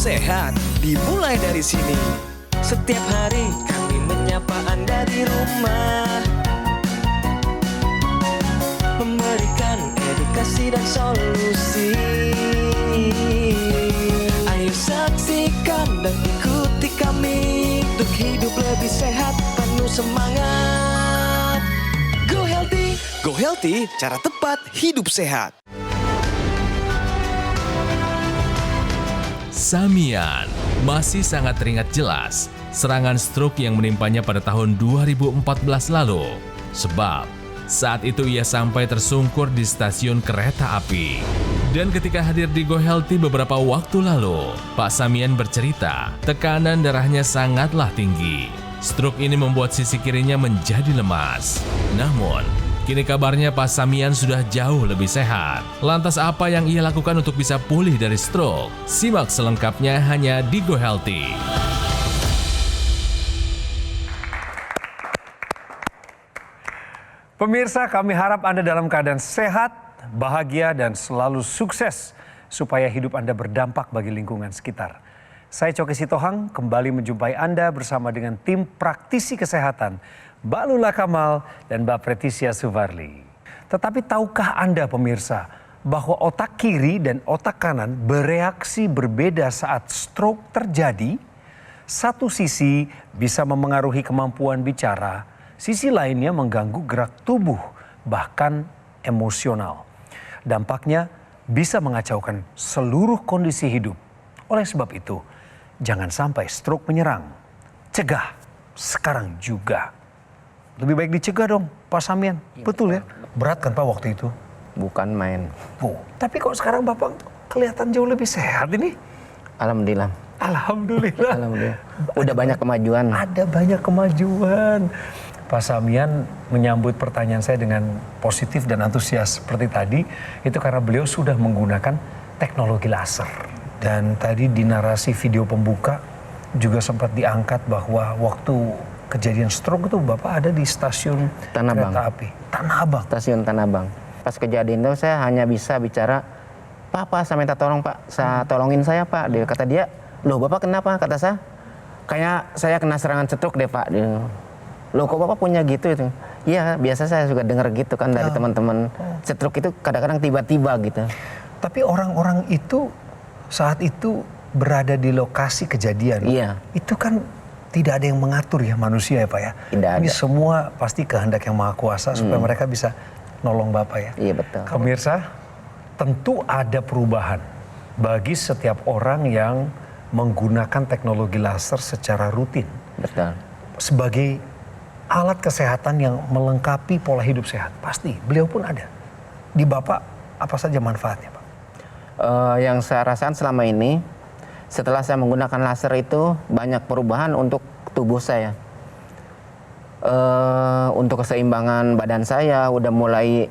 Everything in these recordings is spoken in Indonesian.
sehat dimulai dari sini. Setiap hari kami menyapa Anda di rumah, memberikan edukasi dan solusi. Ayo saksikan dan ikuti kami untuk hidup lebih sehat, penuh semangat. Go Healthy, cara tepat hidup sehat. Samian masih sangat teringat jelas serangan stroke yang menimpanya pada tahun 2014 lalu. Sebab saat itu ia sampai tersungkur di stasiun kereta api. Dan ketika hadir di Go Healthy beberapa waktu lalu, Pak Samian bercerita tekanan darahnya sangatlah tinggi. Stroke ini membuat sisi kirinya menjadi lemas. Namun, kini kabarnya Pak Samian sudah jauh lebih sehat. Lantas apa yang ia lakukan untuk bisa pulih dari stroke? Simak selengkapnya hanya di Go Healthy. Pemirsa, kami harap Anda dalam keadaan sehat, bahagia, dan selalu sukses supaya hidup Anda berdampak bagi lingkungan sekitar. Saya Coki Sitohang kembali menjumpai Anda bersama dengan tim praktisi kesehatan Mbak Lula Kamal dan Mbak Pretisia Suvarli. Tetapi tahukah Anda pemirsa bahwa otak kiri dan otak kanan bereaksi berbeda saat stroke terjadi? Satu sisi bisa memengaruhi kemampuan bicara, sisi lainnya mengganggu gerak tubuh, bahkan emosional. Dampaknya bisa mengacaukan seluruh kondisi hidup. Oleh sebab itu, jangan sampai stroke menyerang. Cegah sekarang juga. Lebih baik dicegah dong, Pak Samian. Betul ya? Berat kan Pak waktu itu? Bukan main. Oh, tapi kok sekarang Bapak kelihatan jauh lebih sehat ini? Alhamdulillah. Alhamdulillah. Alhamdulillah. Udah banyak kemajuan. Ada banyak kemajuan. Pak Samian menyambut pertanyaan saya dengan positif dan antusias seperti tadi. Itu karena beliau sudah menggunakan teknologi laser. Dan tadi di narasi video pembuka juga sempat diangkat bahwa waktu kejadian stroke itu Bapak ada di stasiun Tanah Abang. kereta api. Tanah Abang. Stasiun Tanah Abang. Pas kejadian itu saya hanya bisa bicara, Pak, saya minta tolong Pak, tolongin saya Pak. Dia kata dia, loh Bapak kenapa? Kata saya, kayak saya kena serangan stroke deh Pak. Dia, loh kok Bapak punya gitu itu? Iya, biasa saya juga dengar gitu kan dari teman-teman. Stroke itu kadang-kadang tiba-tiba gitu. Tapi orang-orang itu saat itu berada di lokasi kejadian. Iya. Itu kan tidak ada yang mengatur ya manusia ya Pak ya. Tidak ada. Ini semua pasti kehendak yang Maha Kuasa supaya mereka bisa nolong Bapak ya. Iya betul. Pemirsa, tentu ada perubahan bagi setiap orang yang menggunakan teknologi laser secara rutin. Betul. Sebagai alat kesehatan yang melengkapi pola hidup sehat. Pasti, beliau pun ada. Di Bapak, apa saja manfaatnya Pak? Yang saya rasakan selama ini, setelah saya menggunakan laser itu banyak perubahan untuk tubuh saya. Untuk keseimbangan badan saya udah mulai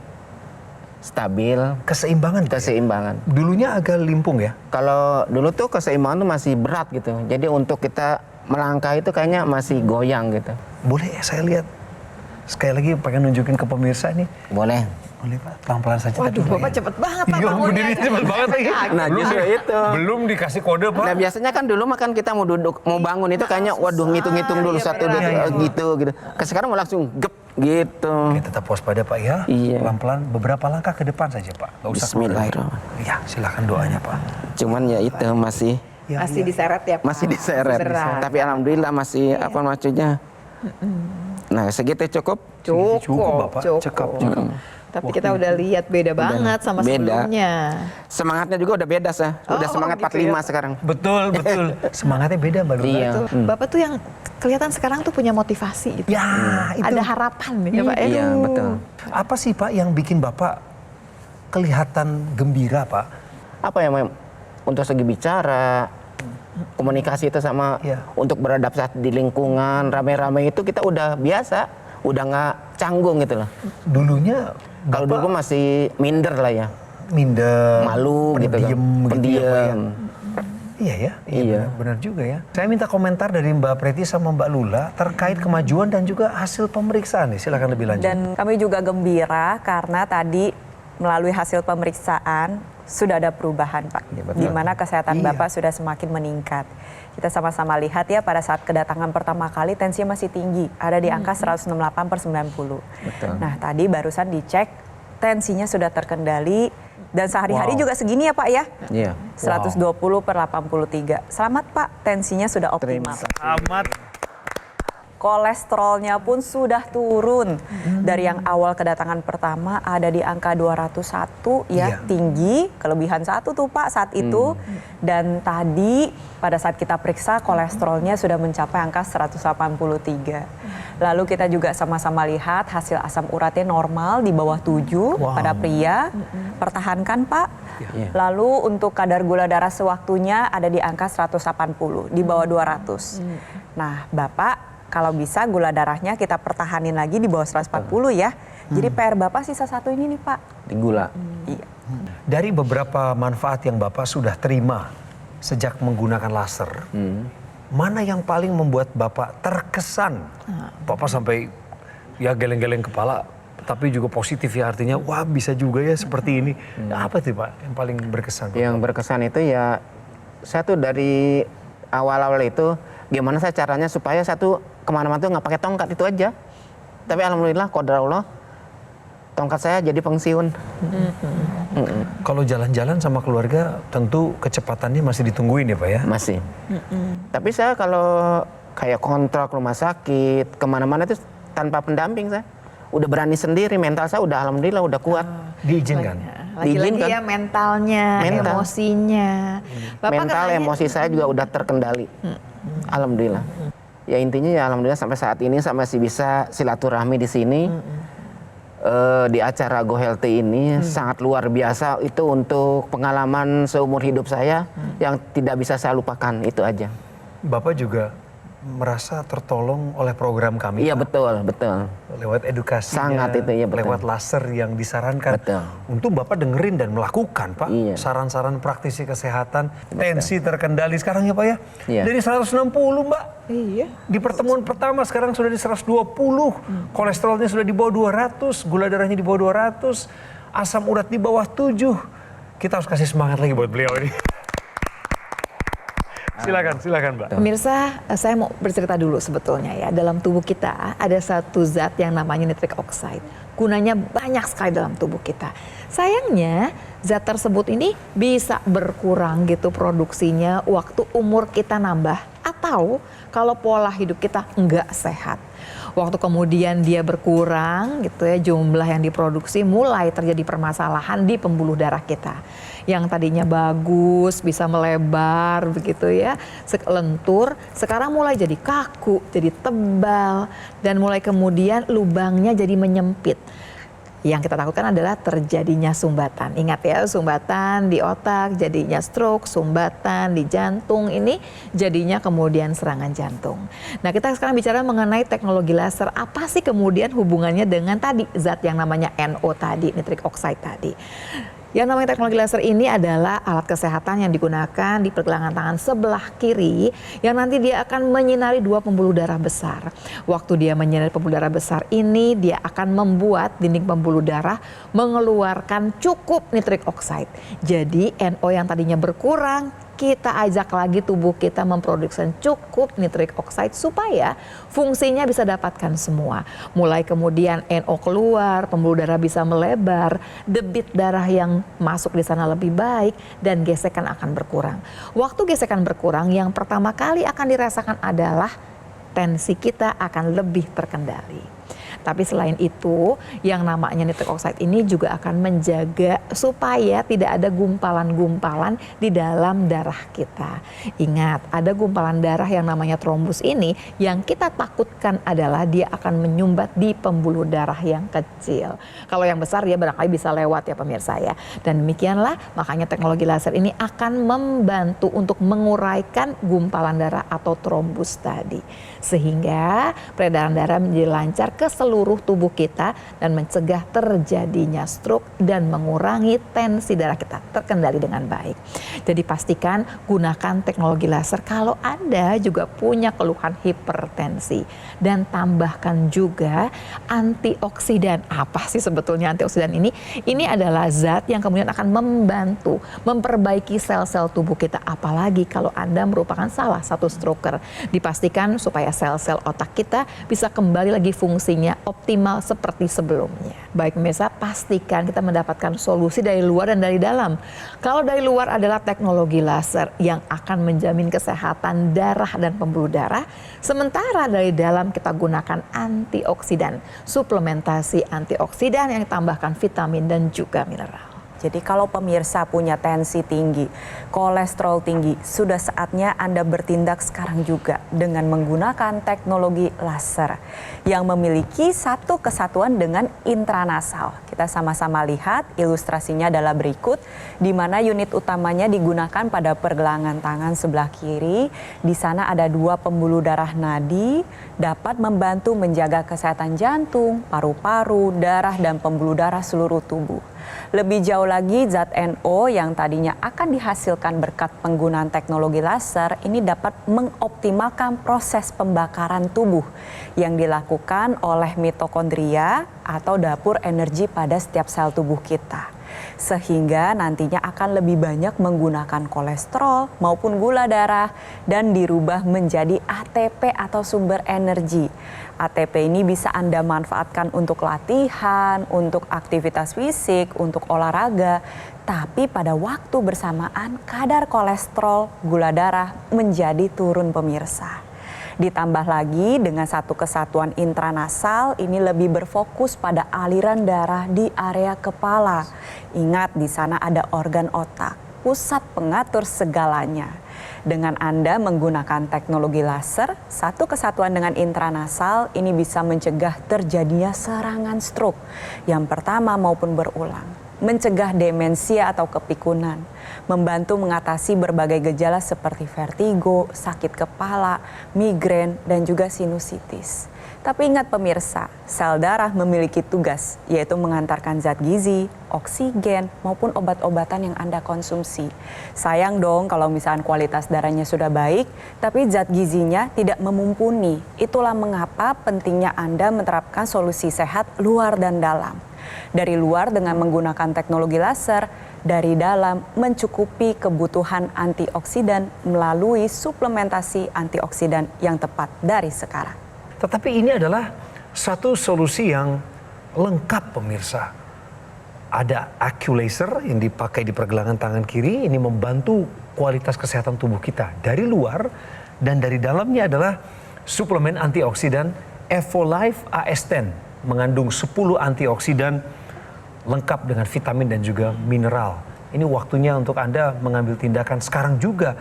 stabil. Keseimbangan? Keseimbangan. Dulunya agak limpung ya? Kalau dulu tuh keseimbangan tuh masih berat gitu. Jadi untuk kita melangkah itu kayaknya masih goyang gitu. Boleh ya saya lihat. Sekali lagi pengen nunjukin ke pemirsa ini. Boleh. Boleh Pak, pelan-pelan saja. Waduh, tadi, Pak, Bapak ya. cepet banget Pak Iya, bangunnya. berdirinya cepet banget lagi. Nah justru itu. Belum dikasih kode Pak. Nah biasanya kan dulu makan kita mau duduk, mau bangun itu kayaknya waduh ngitung-ngitung dulu Iya, satu, berat. dua, Iya. gitu. Sekarang mau langsung gep gitu. Oke, tetap waspada Pak ya. Iya. Pelan-pelan beberapa langkah ke depan saja Pak. Gak usah Bismillahirrahmanirrahim. Ya, silakan doanya Pak. Cuman ya itu masih Ya, Masih ya. diseret ya Pak? masih diseret. Berat. Tapi alhamdulillah masih apa maksudnya. Nah segitu cukup. Cukup Bapak, cekap. Tapi kita udah lihat beda banget sama beda. sebelumnya. Semangatnya juga udah beda sah. Udah Oh, semangat gitu 45 ya. sekarang. Betul, betul. Semangatnya beda Mbak Lula. Iya. Tuh, Bapak tuh yang kelihatan sekarang tuh punya motivasi gitu. Ya, itu. Ada harapan nih ya Pak. Iya betul. Apa sih Pak yang bikin Bapak kelihatan gembira Pak? Apa ya Mem? Untuk segi bicara, komunikasi itu sama Iya. untuk beradaptasi di lingkungan rame-rame itu kita udah biasa, udah nggak canggung gitu loh. Dulunya Kalau Bapak dulu masih minder lah ya, minder, malu gitu kan, pendiam gitu ya, Pak, ya. pendiam. Iya ya, Iya. benar juga ya. Saya minta komentar dari Mbak Preti sama Mbak Lula terkait kemajuan dan juga hasil pemeriksaan nih. Silakan lebih lanjut. Dan kami juga gembira karena tadi melalui hasil pemeriksaan sudah ada perubahan Pak, di mana kesehatan Bapak sudah semakin meningkat. Kita sama-sama lihat ya pada saat kedatangan pertama kali tensinya masih tinggi, ada di angka 168/90. Nah tadi barusan dicek tensinya sudah terkendali dan sehari-hari juga segini ya Pak ya? Iya. 120/83. Selamat Pak, tensinya sudah optimal. Amat. Kolesterolnya pun sudah turun. Dari yang awal kedatangan pertama ada di angka 201 ya, tinggi, kelebihan 1 tuh Pak saat itu. Dan tadi pada saat kita periksa kolesterolnya sudah mencapai angka 183. Lalu kita juga sama-sama lihat hasil asam uratnya normal di bawah 7 pada pria. Pertahankan Pak. Lalu untuk kadar gula darah sewaktunya ada di angka 180, di bawah 200. Nah Bapak, kalau bisa gula darahnya kita pertahanin lagi di bawah 140 ya. Jadi PR Bapak sisa 1 ini nih Pak. Di gula. Iya. Dari beberapa manfaat yang Bapak sudah terima sejak menggunakan laser, mana yang paling membuat Bapak terkesan? Bapak sampai ya geleng-geleng kepala, tapi juga positif ya, artinya wah bisa juga ya seperti ini. Nah, apa sih Pak yang paling berkesan? Yang berkesan itu ya, saya tuh dari awal-awal itu gimana saya caranya supaya satu kemana-mana tuh nggak pakai tongkat itu aja. Tapi alhamdulillah qadar Allah tongkat saya jadi pensiun. Kalau jalan-jalan sama keluarga tentu kecepatannya masih ditungguin ya Pak ya? Masih. Tapi saya kalau kayak kontrak rumah sakit kemana-mana itu tanpa pendamping saya. Udah berani sendiri, mental saya udah alhamdulillah udah kuat. Diizinkan? Lagi-lagi Diizinkan. ya mentalnya, Mental. emosinya. Bapak Mental, katanya- emosi saya juga udah terkendali. Alhamdulillah. Ya intinya ya alhamdulillah sampai saat ini saya masih bisa silaturahmi di sini. Di acara Go Healthy ini sangat luar biasa, itu untuk pengalaman seumur hidup saya yang tidak bisa saya lupakan, itu aja. Bapak juga merasa tertolong oleh program kami Iya Pak? betul. Lewat edukasinya, Sangat itu, iya, betul. lewat laser yang disarankan. Betul. Untuk Bapak dengerin dan melakukan Pak Iya. saran-saran praktisi kesehatan, tensi terkendali sekarang ya Pak ya. Iya. Dari 160 Mbak. Iya. Di pertemuan pertama sekarang sudah di 120, kolesterolnya sudah di bawah 200, gula darahnya di bawah 200, asam urat di bawah 7. Kita harus kasih semangat lagi buat beliau ini. Silakan Mbak. Pemirsa, saya mau bercerita dulu sebetulnya ya. Dalam tubuh kita ada satu zat yang namanya nitric oxide. Gunanya banyak sekali dalam tubuh kita. Sayangnya zat tersebut ini bisa berkurang gitu produksinya waktu umur kita nambah. Atau kalau pola hidup kita nggak sehat. Waktu kemudian dia berkurang gitu ya, jumlah yang diproduksi, mulai terjadi permasalahan di pembuluh darah kita. Yang tadinya bagus, bisa melebar begitu ya, lentur, sekarang mulai jadi kaku, jadi tebal, dan mulai kemudian lubangnya jadi menyempit. Yang kita takutkan adalah terjadinya sumbatan. Ingat ya, sumbatan di otak, jadinya stroke, sumbatan di jantung, ini jadinya kemudian serangan jantung. Nah, kita sekarang bicara mengenai teknologi laser. Apa sih kemudian hubungannya dengan tadi zat yang namanya NO tadi, nitric oxide tadi? Yang namanya teknologi laser ini adalah alat kesehatan yang digunakan di pergelangan tangan sebelah kiri yang nanti dia akan menyinari 2 pembuluh darah besar. Waktu dia menyinari pembuluh darah besar ini, dia akan membuat dinding pembuluh darah mengeluarkan cukup nitric oxide. Jadi NO yang tadinya berkurang, kita ajak lagi tubuh kita memproduksi cukup nitric oxide supaya fungsinya bisa dapatkan semua. Mulai kemudian NO keluar, pembuluh darah bisa melebar, debit darah yang masuk di sana lebih baik, dan gesekan akan berkurang. Waktu gesekan berkurang, yang pertama kali akan dirasakan adalah tensi kita akan lebih terkendali. Tapi selain itu, yang namanya nitric oxide ini juga akan menjaga supaya tidak ada gumpalan-gumpalan di dalam darah kita. Ingat, ada gumpalan darah yang namanya trombus ini, yang kita takutkan adalah dia akan menyumbat di pembuluh darah yang kecil. Kalau yang besar dia barangkali bisa lewat ya pemirsa ya. Dan demikianlah makanya teknologi laser ini akan membantu untuk menguraikan gumpalan darah atau trombus tadi. Sehingga peredaran darah menjadi lancar ke seluruh seluruh tubuh kita dan mencegah terjadinya stroke dan mengurangi tensi darah kita terkendali dengan baik. Jadi pastikan gunakan teknologi laser kalau Anda juga punya keluhan hipertensi, dan tambahkan juga antioksidan. Apa sih sebetulnya antioksidan ini? Ini adalah zat yang kemudian akan membantu memperbaiki sel-sel tubuh kita, apalagi kalau Anda merupakan salah satu stroker. Dipastikan supaya sel-sel otak kita bisa kembali lagi fungsinya optimal seperti sebelumnya. Baik pemirsa, pastikan kita mendapatkan solusi dari luar dan dari dalam. Kalau dari luar adalah teknologi laser yang akan menjamin kesehatan darah dan pembuluh darah, sementara dari dalam kita gunakan antioksidan, suplementasi antioksidan yang ditambahkan vitamin dan juga mineral. Jadi kalau pemirsa punya tensi tinggi, kolesterol tinggi, sudah saatnya Anda bertindak sekarang juga dengan menggunakan teknologi laser yang memiliki satu kesatuan dengan intranasal. Kita sama-sama lihat ilustrasinya adalah berikut, di mana unit utamanya digunakan pada pergelangan tangan sebelah kiri. Di sana ada 2 pembuluh darah nadi, dapat membantu menjaga kesehatan jantung, paru-paru, darah, dan pembuluh darah seluruh tubuh. Lebih jauh lagi, zat NO yang tadinya akan dihasilkan berkat penggunaan teknologi laser ini dapat mengoptimalkan proses pembakaran tubuh yang dilakukan oleh mitokondria atau dapur energi pada setiap sel tubuh kita. Sehingga nantinya akan lebih banyak menggunakan kolesterol maupun gula darah dan dirubah menjadi ATP atau sumber energi. ATP ini bisa Anda manfaatkan untuk latihan, untuk aktivitas fisik, untuk olahraga. Tapi pada waktu bersamaan kadar kolesterol, gula darah menjadi turun pemirsa. Ditambah lagi dengan satu kesatuan intranasal, ini lebih berfokus pada aliran darah di area kepala. Ingat, di sana ada organ otak, pusat pengatur segalanya. Dengan Anda menggunakan teknologi laser, satu kesatuan dengan intranasal ini bisa mencegah terjadinya serangan stroke yang pertama maupun berulang, mencegah demensia atau kepikunan, membantu mengatasi berbagai gejala seperti vertigo, sakit kepala, migrain, dan juga sinusitis. Tapi ingat pemirsa, sel darah memiliki tugas, yaitu mengantarkan zat gizi, oksigen, maupun obat-obatan yang Anda konsumsi. Sayang dong kalau misalnya kualitas darahnya sudah baik, tapi zat gizinya tidak memumpuni. Itulah mengapa pentingnya Anda menerapkan solusi sehat luar dan dalam. Dari luar dengan menggunakan teknologi laser, dari dalam mencukupi kebutuhan antioksidan melalui suplementasi antioksidan yang tepat dari sekarang. Tetapi ini adalah satu solusi yang lengkap pemirsa. Ada AccuLaser yang dipakai di pergelangan tangan kiri, ini membantu kualitas kesehatan tubuh kita dari luar, dan dari dalamnya adalah suplemen antioksidan Evolife AS10, mengandung 10 antioksidan lengkap dengan vitamin dan juga mineral. Ini waktunya untuk Anda mengambil tindakan sekarang juga.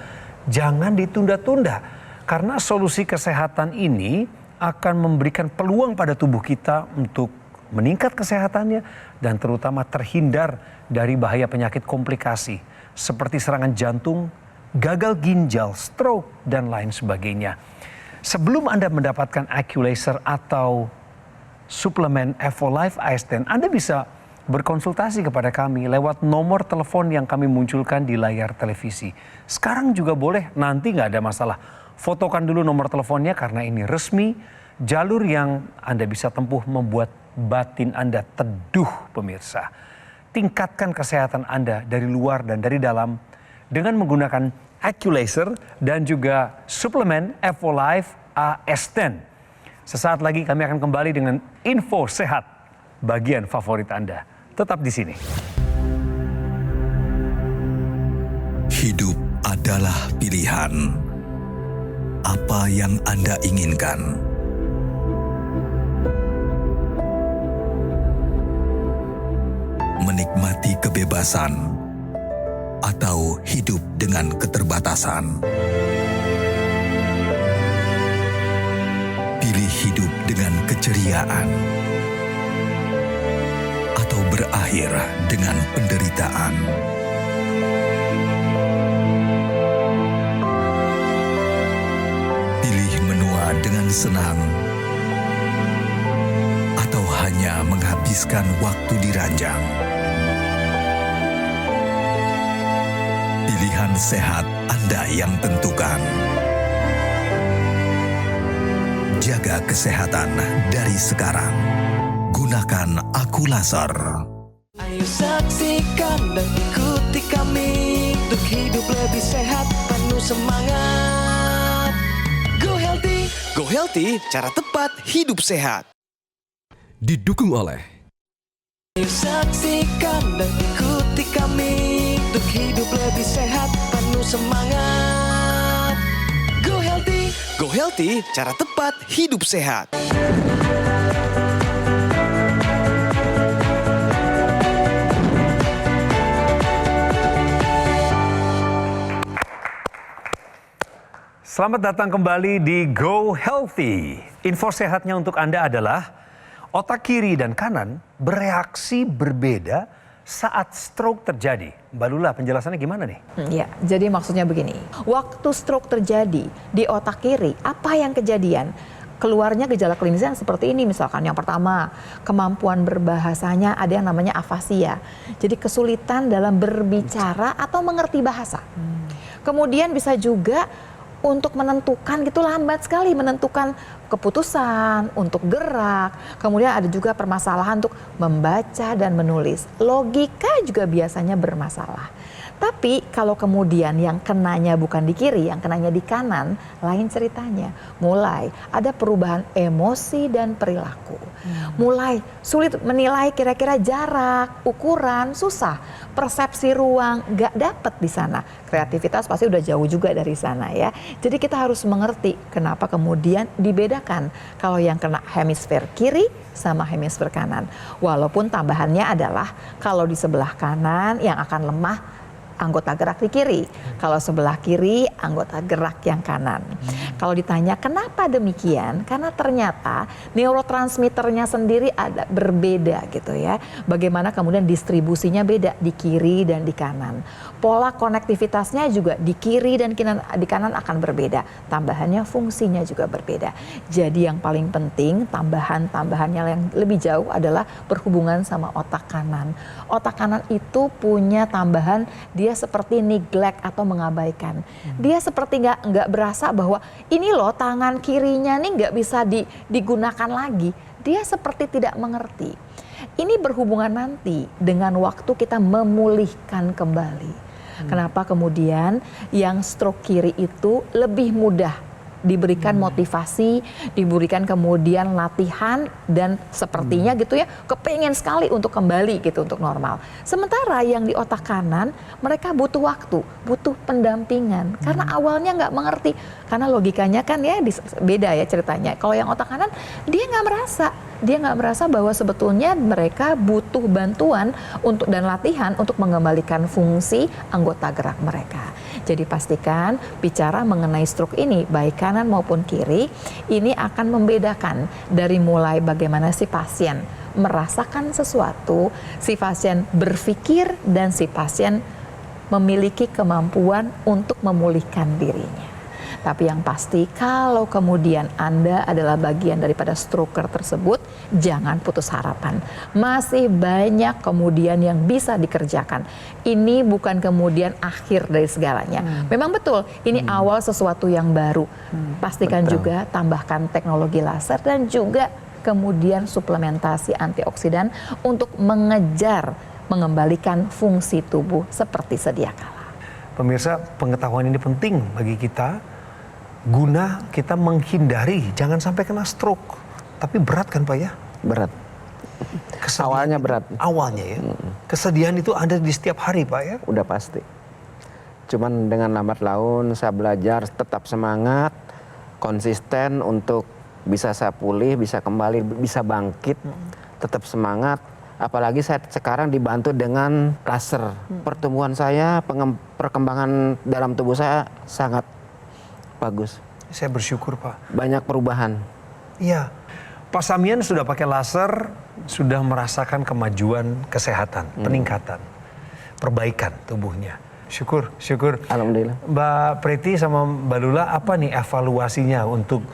Jangan ditunda-tunda, karena solusi kesehatan ini akan memberikan peluang pada tubuh kita untuk meningkat kesehatannya dan terutama terhindar dari bahaya penyakit komplikasi seperti serangan jantung, gagal ginjal, stroke, dan lain sebagainya. Sebelum Anda mendapatkan AccuLaser atau suplemen Evolife AS10, Anda bisa berkonsultasi kepada kami lewat nomor telepon yang kami munculkan di layar televisi. Sekarang juga boleh, nanti nggak ada masalah. Fotokan dulu nomor teleponnya karena ini resmi, jalur yang Anda bisa tempuh membuat batin Anda teduh pemirsa. Tingkatkan kesehatan Anda dari luar dan dari dalam dengan menggunakan AccuLaser dan juga suplemen Evolife AS10. Sesaat lagi kami akan kembali dengan info sehat bagian favorit Anda. Tetap di sini. Hidup adalah pilihan. Apa yang Anda inginkan? Menikmati kebebasan atau hidup dengan keterbatasan? Pilih hidup dengan keceriaan atau berakhir dengan penderitaan? Pilih menua dengan senang hanya menghabiskan waktu di ranjang. Pilihan sehat Anda yang tentukan. Jaga kesehatan dari sekarang. Gunakan Aku Laser. Ayo saksikan dan ikuti kami untuk hidup lebih sehat, penuh semangat. Go Healthy, cara tepat hidup sehat. Didukung oleh Ayo saksikan dan ikuti kami untuk hidup lebih sehat, penuh semangat. Go Healthy, cara tepat hidup sehat. Selamat datang kembali di Go Healthy. Info sehatnya untuk Anda adalah otak kiri dan kanan bereaksi berbeda saat stroke terjadi. Mbak Lula, penjelasannya gimana nih? Ya, jadi maksudnya begini. Waktu stroke terjadi di otak kiri, apa yang kejadian? Keluarnya gejala klinisnya seperti ini, misalkan yang pertama, kemampuan berbahasanya ada yang namanya afasia. Jadi kesulitan dalam berbicara atau mengerti bahasa. Kemudian bisa juga untuk menentukan gitu lambat sekali menentukan keputusan, untuk gerak. Kemudian ada juga permasalahan untuk membaca dan menulis. Logika juga biasanya bermasalah. Tapi kalau kemudian yang kenanya bukan di kiri, yang kenanya di kanan, lain ceritanya. Mulai ada perubahan emosi dan perilaku. Mulai sulit menilai kira-kira jarak, ukuran, susah. Persepsi ruang gak dapet di sana. Kreativitas pasti udah jauh juga dari sana ya. Jadi kita harus mengerti kenapa kemudian dibedakan kalau yang kena hemisfer kiri sama hemisfer kanan. Walaupun tambahannya adalah kalau di sebelah kanan yang akan lemah anggota gerak di kiri. Kalau sebelah kiri anggota gerak yang kanan. Kalau ditanya kenapa demikian? Karena ternyata neurotransmitternya sendiri ada berbeda gitu ya. Bagaimana kemudian distribusinya beda di kiri dan di kanan. Pola konektivitasnya juga di kiri dan di kanan akan berbeda. Tambahannya fungsinya juga berbeda. Jadi yang paling penting tambahannya yang lebih jauh adalah berhubungan sama otak kanan. Otak kanan itu punya tambahan dia seperti neglect atau mengabaikan. Dia seperti nggak berasa bahwa ini loh tangan kirinya nih nggak bisa digunakan lagi. Dia seperti tidak mengerti. Ini berhubungan nanti dengan waktu kita memulihkan kembali. Kenapa kemudian yang stroke kiri itu lebih mudah diberikan motivasi, diberikan kemudian latihan dan sepertinya gitu ya kepengen sekali untuk kembali gitu untuk normal. Sementara yang di otak kanan mereka butuh waktu, butuh pendampingan karena awalnya nggak mengerti karena logikanya kan ya beda ya ceritanya. Kalau yang otak kanan dia nggak merasa bahwa sebetulnya mereka butuh bantuan untuk dan latihan untuk mengembalikan fungsi anggota gerak mereka. Jadi pastikan bicara mengenai stroke ini baik kanan maupun kiri ini akan membedakan dari mulai bagaimana si pasien merasakan sesuatu, si pasien berpikir dan si pasien memiliki kemampuan untuk memulihkan dirinya. Tapi yang pasti kalau kemudian Anda adalah bagian daripada stroker tersebut, jangan putus harapan. Masih banyak kemudian yang bisa dikerjakan. Ini bukan kemudian akhir dari segalanya. Memang betul, ini awal sesuatu yang baru. Pastikan juga tambahkan teknologi laser dan juga kemudian suplementasi antioksidan untuk mengembalikan fungsi tubuh seperti sedia kala. Pemirsa, pengetahuan ini penting bagi kita. Guna kita menghindari jangan sampai kena stroke. Tapi berat kan Pak ya? Berat. Awalnya berat. Awalnya ya. Kesedihan itu ada di setiap hari Pak ya? Udah pasti. Cuman dengan lambat laun saya belajar tetap semangat, konsisten untuk bisa saya pulih, bisa kembali, bisa bangkit, tetap semangat. Apalagi saya sekarang dibantu dengan laser. Pertumbuhan saya, perkembangan dalam tubuh saya sangat bagus. Saya bersyukur Pak. Banyak perubahan. Iya. Pak Samian sudah pakai laser, sudah merasakan kemajuan kesehatan, peningkatan, perbaikan tubuhnya. Syukur. Alhamdulillah. Mbak Preti sama Mbak Lula, apa nih evaluasinya untuk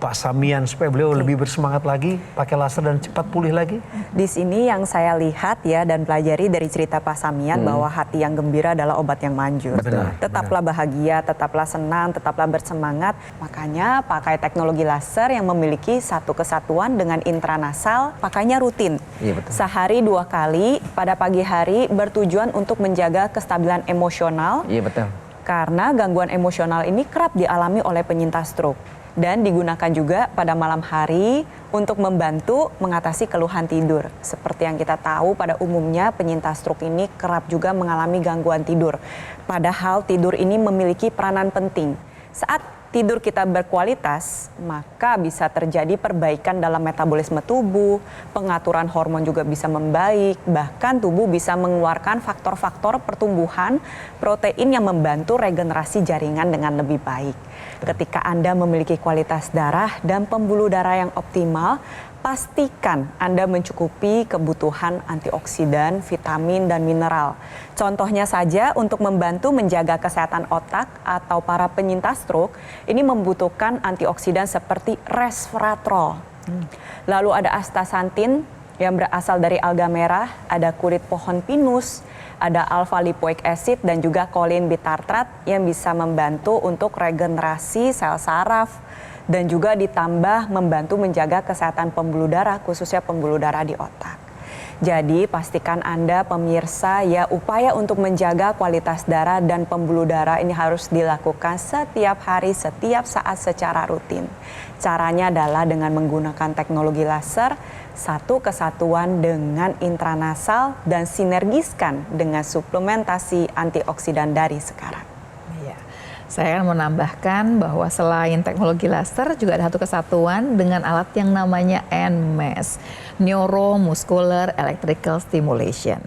Pak Samian supaya beliau lebih bersemangat lagi pakai laser dan cepat pulih lagi? Di sini yang saya lihat ya dan pelajari dari cerita Pak Samian bahwa hati yang gembira adalah obat yang manjur. Benar, Tetaplah bahagia, tetaplah senang, tetaplah bersemangat. Makanya pakai teknologi laser yang memiliki satu kesatuan dengan intranasal, pakainya rutin. Iya, betul. Sehari 2 kali pada pagi hari bertujuan untuk menjaga kestabilan emosional. Iya betul. Karena gangguan emosional ini kerap dialami oleh penyintas stroke. Dan digunakan juga pada malam hari untuk membantu mengatasi keluhan tidur. Seperti yang kita tahu pada umumnya penyintas stroke ini kerap juga mengalami gangguan tidur. Padahal tidur ini memiliki peranan penting. Saat tidur kita berkualitas, maka bisa terjadi perbaikan dalam metabolisme tubuh, pengaturan hormon juga bisa membaik, bahkan tubuh bisa mengeluarkan faktor-faktor pertumbuhan protein yang membantu regenerasi jaringan dengan lebih baik. Ketika Anda memiliki kualitas darah dan pembuluh darah yang optimal, pastikan Anda mencukupi kebutuhan antioksidan, vitamin, dan mineral. Contohnya saja untuk membantu menjaga kesehatan otak atau para penyintas stroke, ini membutuhkan antioksidan seperti resveratrol. Lalu ada astaxanthin yang berasal dari alga merah, ada kulit pohon pinus, ada alpha lipoic acid dan juga kolin bitartrat yang bisa membantu untuk regenerasi sel saraf dan juga ditambah membantu menjaga kesehatan pembuluh darah, khususnya pembuluh darah di otak. Jadi pastikan Anda pemirsa ya upaya untuk menjaga kualitas darah dan pembuluh darah ini harus dilakukan setiap hari, setiap saat secara rutin. Caranya adalah dengan menggunakan teknologi laser, satu kesatuan dengan intranasal dan sinergiskan dengan suplementasi antioksidan dari sekarang. Iya. Saya akan menambahkan bahwa selain teknologi laser juga ada satu kesatuan dengan alat yang namanya NMES, Neuromuscular Electrical Stimulation.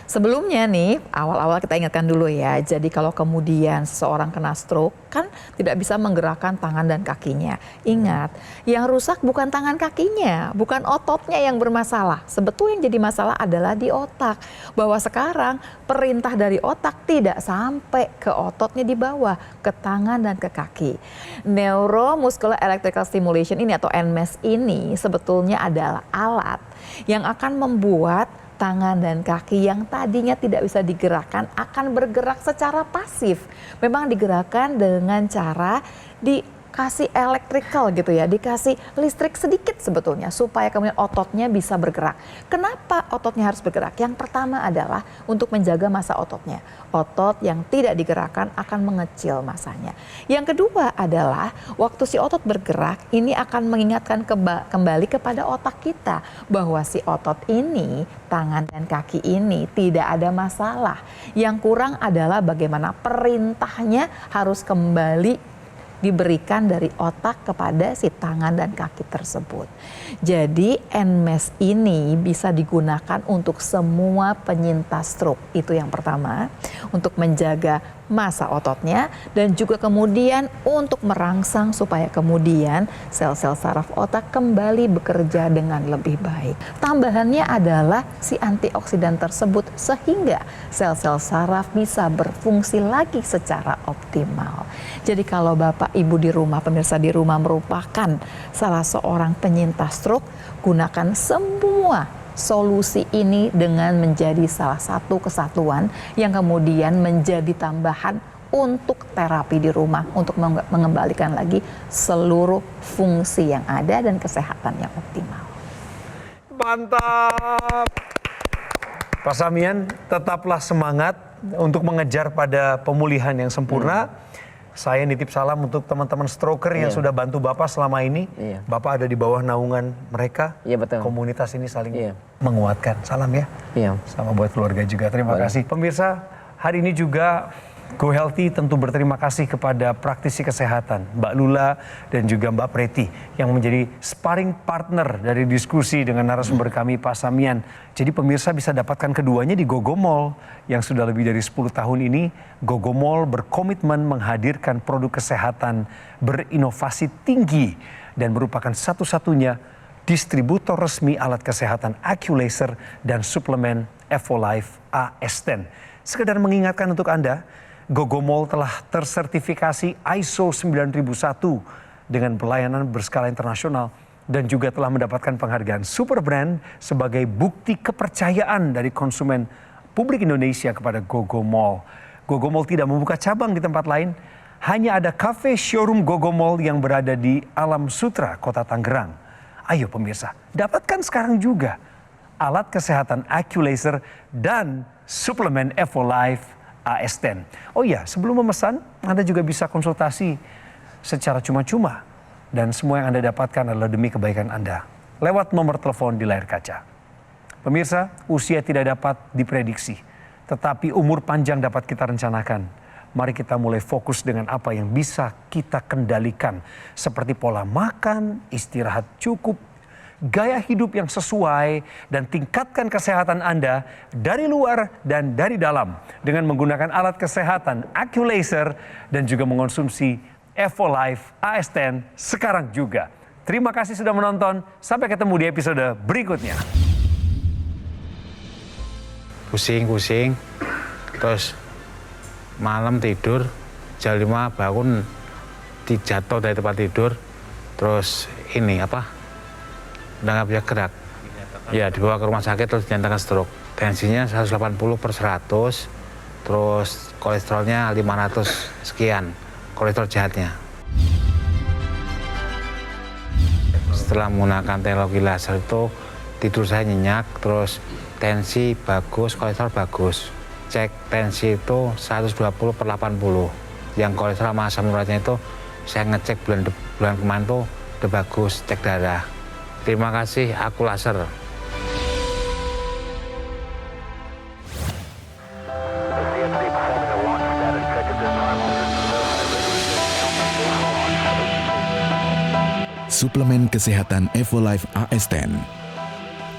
Sebelumnya nih, awal-awal kita ingatkan dulu ya, jadi kalau kemudian seseorang kena stroke, kan tidak bisa menggerakkan tangan dan kakinya. Ingat, yang rusak bukan tangan kakinya, bukan ototnya yang bermasalah. Sebetulnya yang jadi masalah adalah di otak. Bahwa sekarang perintah dari otak tidak sampai ke ototnya di bawah, ke tangan dan ke kaki. Neuromuscular Electrical Stimulation ini atau NMES ini sebetulnya adalah alat yang akan membuat tangan dan kaki yang tadinya tidak bisa digerakkan akan bergerak secara pasif. Memang digerakkan dengan cara dikasih electrical gitu ya, dikasih listrik sedikit sebetulnya supaya kemudian ototnya bisa bergerak. Kenapa ototnya harus bergerak? Yang pertama adalah untuk menjaga massa ototnya. Otot yang tidak digerakkan akan mengecil massanya. Yang kedua adalah waktu si otot bergerak ini akan mengingatkan kembali kepada otak kita bahwa si otot ini, tangan dan kaki ini tidak ada masalah. Yang kurang adalah bagaimana perintahnya harus kembali diberikan dari otak kepada si tangan dan kaki tersebut. Jadi NMES ini bisa digunakan untuk semua penyintas stroke. Itu yang pertama, untuk menjaga massa ototnya dan juga kemudian untuk merangsang supaya kemudian sel-sel saraf otak kembali bekerja dengan lebih baik. Tambahannya adalah si antioksidan tersebut sehingga sel-sel saraf bisa berfungsi lagi secara optimal. Jadi kalau Bapak Ibu di rumah, pemirsa di rumah merupakan salah seorang penyintas stroke, gunakan semua solusi ini dengan menjadi salah satu kesatuan yang kemudian menjadi tambahan untuk terapi di rumah untuk mengembalikan lagi seluruh fungsi yang ada dan kesehatan yang optimal. Mantap. Pak Samian, tetaplah semangat untuk mengejar pada pemulihan yang sempurna. Saya nitip salam untuk teman-teman stroker yang sudah bantu Bapak selama ini. Bapak ada di bawah naungan mereka. Iya betul. Komunitas ini saling menguatkan. Salam ya. Iya. Sama buat keluarga juga. Terima kasih. Pemirsa, hari ini juga Go Healthy tentu berterima kasih kepada praktisi kesehatan Mbak Lula dan juga Mbak Preti yang menjadi sparring partner dari diskusi dengan narasumber kami Pak Samian. Jadi pemirsa bisa dapatkan keduanya di Gogo Mall yang sudah lebih dari 10 tahun ini. Gogo Mall berkomitmen menghadirkan produk kesehatan berinovasi tinggi dan merupakan satu-satunya distributor resmi alat kesehatan AccuLaser dan suplemen Evolife AS10. Sekedar mengingatkan untuk Anda, Gogo Mall telah tersertifikasi ISO 9001 dengan pelayanan berskala internasional dan juga telah mendapatkan penghargaan Super Brand sebagai bukti kepercayaan dari konsumen publik Indonesia kepada GoGo Mall. GoGo Mall tidak membuka cabang di tempat lain, hanya ada cafe showroom GoGo Mall yang berada di Alam Sutra, Kota Tangerang. Ayo pemirsa, dapatkan sekarang juga alat kesehatan AccuLaser dan suplemen EvoLife AS10. Oh iya, sebelum memesan, Anda juga bisa konsultasi secara cuma-cuma. Dan semua yang Anda dapatkan adalah demi kebaikan Anda. Lewat nomor telepon di layar kaca. Pemirsa, usia tidak dapat diprediksi. Tetapi umur panjang dapat kita rencanakan. Mari kita mulai fokus dengan apa yang bisa kita kendalikan. Seperti pola makan, istirahat cukup, gaya hidup yang sesuai, dan tingkatkan kesehatan Anda dari luar dan dari dalam dengan menggunakan alat kesehatan AccuLaser dan juga mengonsumsi EvoLife AS10 sekarang juga. Terima kasih sudah menonton, sampai ketemu di episode berikutnya. Pusing-pusing, terus malam tidur, jam 5 bangun, jatuh dari tempat tidur, terus udah nggak bisa gerak. Ya, dibawa ke rumah sakit terus dinyatakan stroke. Tensinya 180/100, terus kolesterolnya 500 sekian, kolesterol jahatnya. Setelah menggunakan teknologi laser itu, tidur saya nyenyak, terus tensi bagus, kolesterol bagus. Cek tensi itu 120/80. Yang kolesterol sama asam uratnya itu saya ngecek bulan kemarin tuh udah bagus, cek darah. Terima kasih AccuLaser. Suplemen kesehatan EvoLife AS10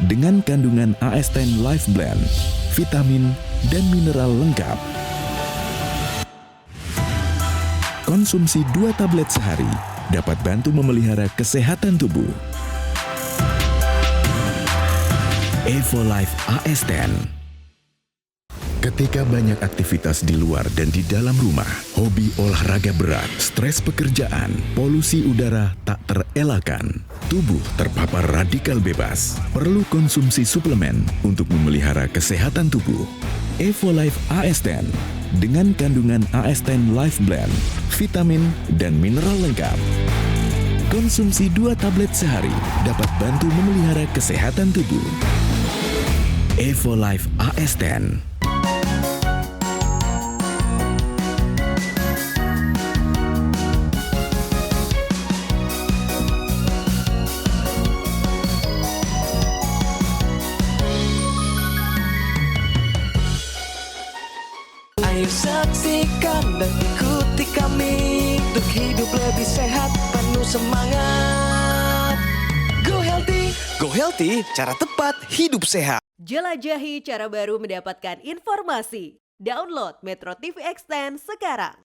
dengan kandungan AS10 Life Blend, vitamin dan mineral lengkap. Konsumsi 2 tablet sehari dapat bantu memelihara kesehatan tubuh. EvoLife AS10. Ketika banyak aktivitas di luar dan di dalam rumah, hobi olahraga berat, stres pekerjaan, polusi udara tak terelakkan, tubuh terpapar radikal bebas, perlu konsumsi suplemen untuk memelihara kesehatan tubuh. EvoLife AS10 dengan kandungan AS10 Life Blend, vitamin dan mineral lengkap. Konsumsi 2 tablet sehari dapat bantu memelihara kesehatan tubuh. EvoLife AS10. Ayo saksikan dan ikuti kami untuk hidup lebih sehat, penuh semangat. Go Healthy, cara tepat hidup sehat. Jelajahi cara baru mendapatkan informasi. Download Metro TV Extend sekarang.